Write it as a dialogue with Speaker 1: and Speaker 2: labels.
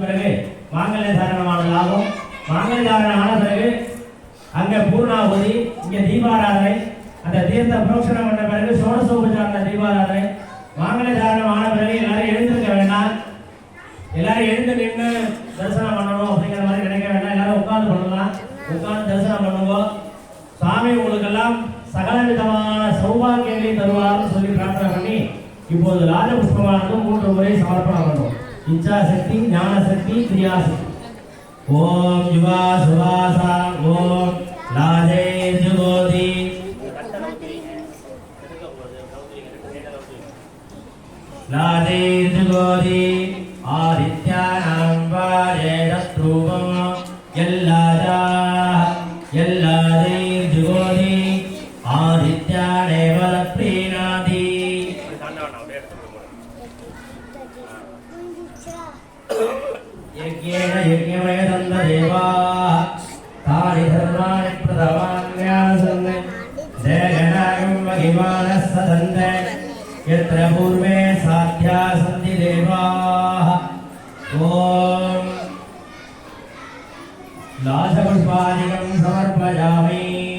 Speaker 1: பிறகு மாங்கல்ய தாரணமானதாகும். மாங்கல்ய தாரணம் ஆன பிறகு அங்க பூர்ணாபதி, இங்க தீபாராதனை, அந்த தீர்த்த புரோக்ஷனம் பண்ண பிறகு சோடசோபச்சாரண தீபாராதனை. மாங்கல்ய தாரணம் ஆன பிறகு எல்லாரும் எழுந்திருக்க வேண்டாம், எல்லாரும் எழுந்து நின்று தரிசனம் பண்ணணும் அப்படிங்கிற மாதிரி நினைக்க வேண்டாம். எல்லாரும் உட்கார்ந்து பண்ணலாம், உட்கார்ந்து தரிசனம் பண்ணுவோம். சுவாமி உங்களுக்கெல்லாம் சகல விதமான சௌபாகியங்களை தருவார்னு சொல்லி பிரார்த்தனை பண்ணி இப்போது ராஜபுஷ்பமானது 3 முறை சமர்ப்பணம் பண்ணுவோம். இச்சா சக்தி, ஞான சக்தி, கிரியாசக்தி. ஓம் யுவா சுவாசா ஓம் லாஜே ஜுகோதி லாஜே ஜுகோதி ஆதித்யானாம் வாஜேதத்ரூபம் யல்லாஜா யல்லாஜே ஜுகோதி ஆதித்யானேவ ப்ரீணாதி. यज्ञेन यज्ञमयदन्त देवाः तानि धर्माणि प्रथमान्यासन् जयगणायं महिमानः सदन्ते यत्र पूर्वे साध्या सन्ति देवाः. ॐ लाशपुष्पादिकं समर्पयामि.